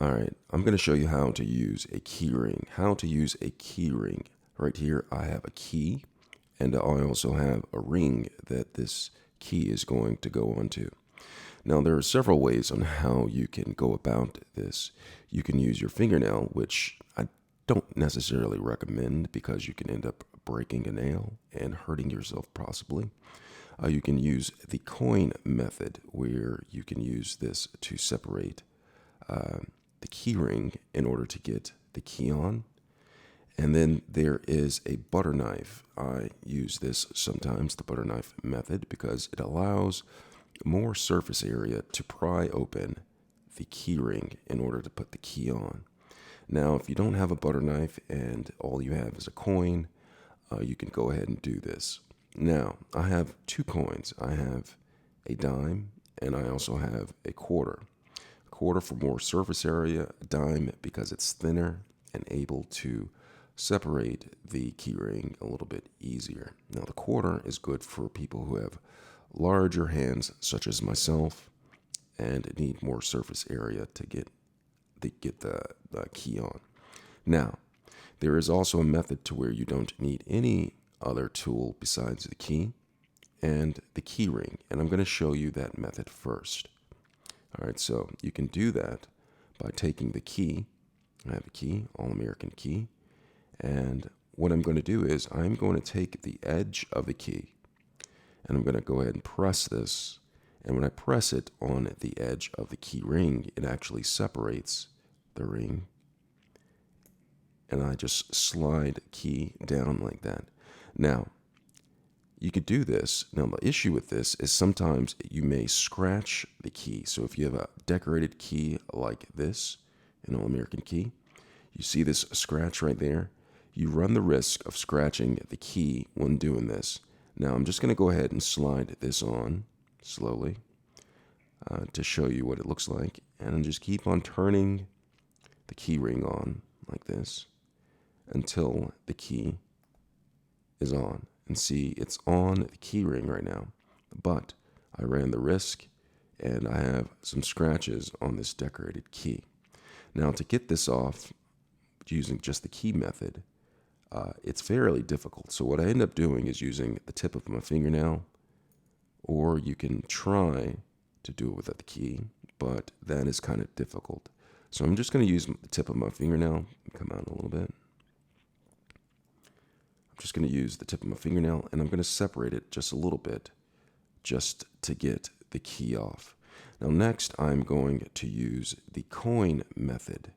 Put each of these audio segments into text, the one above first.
All right, I'm going to show you how to use a key ring. How to use a key ring. Right here, I have a key, and I also have a ring that this key is going to go onto. Now, there are several ways on how you can go about this. You can use your fingernail, which I don't necessarily recommend because you can end up breaking a nail and hurting yourself possibly. You can use the coin method, where you can use this to separate the key ring in order to get the key on. And then there is a butter knife. I use this sometimes, the butter knife method, because it allows more surface area to pry open the key ring in order to put the key on. Now, if you don't have a butter knife and all you have is a coin, you can go ahead and do this. Now, I have two coins. I have a dime and I also have a quarter. A quarter for more surface area, a dime because it's thinner and able to separate the key ring a little bit easier. Now, the quarter is good for people who have larger hands, such as myself, and need more surface area to get the key on. Now, there is also a method to where you don't need any other tool besides the key and the key ring, and I'm going to show you that method first. All right, so you can do that by taking the key. I have a key, All-American key, and what I'm going to do is I'm going to take the edge of the key and I'm going to go ahead and press this, and when I press it on the edge of the key ring, it actually separates the ring, and I just slide key down like that. Now, you could do this. Now, the issue with this is sometimes you may scratch the key. So if you have a decorated key like this, an All-American key, you see this scratch right there, you run the risk of scratching the key when doing this. Now, I'm just going to go ahead and slide this on slowly to show you what it looks like. And just keep on turning the key ring on like this until the key is on. And see, it's on the key ring right now, but I ran the risk and I have some scratches on this decorated key. Now, to get this off using just the key method, it's fairly difficult. So what I end up doing is using the tip of my fingernail, or you can try to do it without the key, but that is kind of difficult. So I'm just going to use the tip of my fingernail. Come out a little bit. I'm just going to use the tip of my fingernail, and I'm going to separate it just a little bit just to get the key off. Now, next, I'm going to use the coin method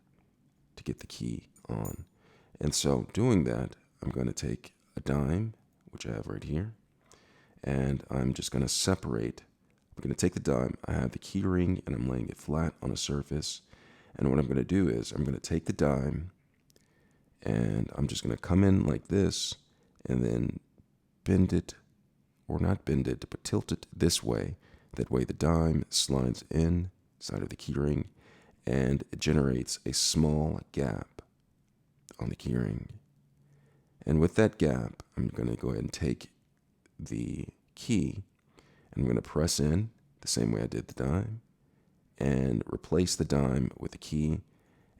to get the key on. And so doing that, I'm going to take a dime, which I have right here, and I'm just going to separate. I'm going to take the dime. I have the key ring, and I'm laying it flat on a surface. And what I'm going to do is I'm going to take the dime, and I'm just going to come in like this, and then bend it, or not bend it, but tilt it this way. That way the dime slides inside of the key ring, and it generates a small gap on the key ring. And with that gap, I'm going to go ahead and take the key, and I'm going to press in the same way I did the dime, and replace the dime with the key,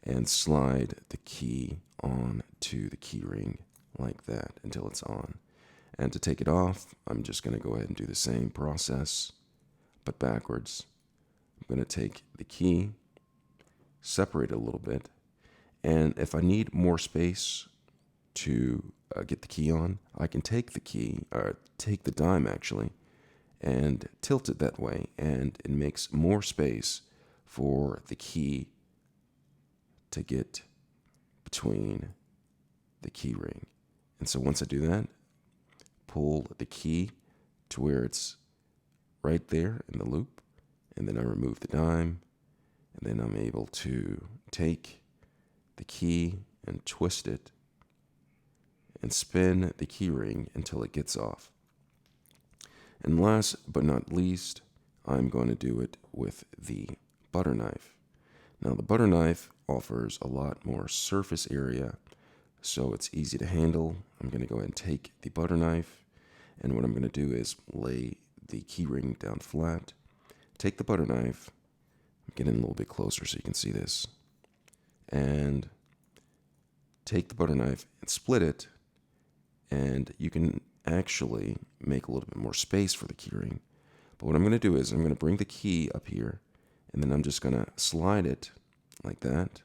and slide the key on to the key ring like that until it's on. And to take it off, I'm just going to go ahead and do the same process, but backwards. I'm going to take the key, separate it a little bit, and if I need more space to get the key on, I can take the key, or take the dime actually, and tilt it that way, and it makes more space for the key to get between the key ring. And so once I do that, pull the key to where it's right there in the loop, and then I remove the dime, and then I'm able to take the key and twist it and spin the key ring until it gets off. And last but not least, I'm going to do it with the butter knife. Now, the butter knife offers a lot more surface area, so it's easy to handle. I'm going to go ahead and take the butter knife, and what I'm going to do is lay the key ring down flat, take the butter knife, I'm getting a little bit closer so you can see this, and take the butter knife and split it, and you can actually make a little bit more space for the keyring. But what I'm going to do is I'm going to bring the key up here, and then I'm just going to slide it like that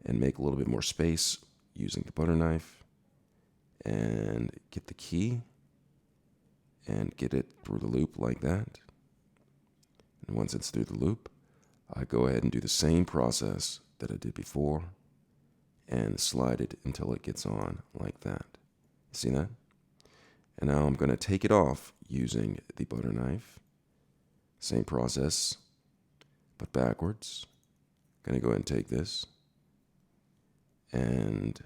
and make a little bit more space using the butter knife, and get the key and get it through the loop like that. And once it's through the loop, I go ahead and do the same process that I did before and slide it until it gets on like that. See that? And now I'm going to take it off using the butter knife. Same process, but backwards. Going to go ahead and take this and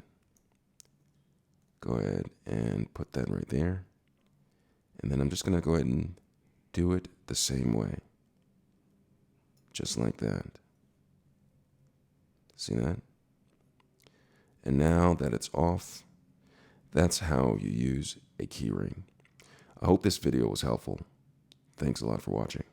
go ahead and put that right there. And then I'm just going to go ahead and do it the same way. Just like that. See that? And now that it's off, that's how you use a keyring. I hope this video was helpful. Thanks a lot for watching.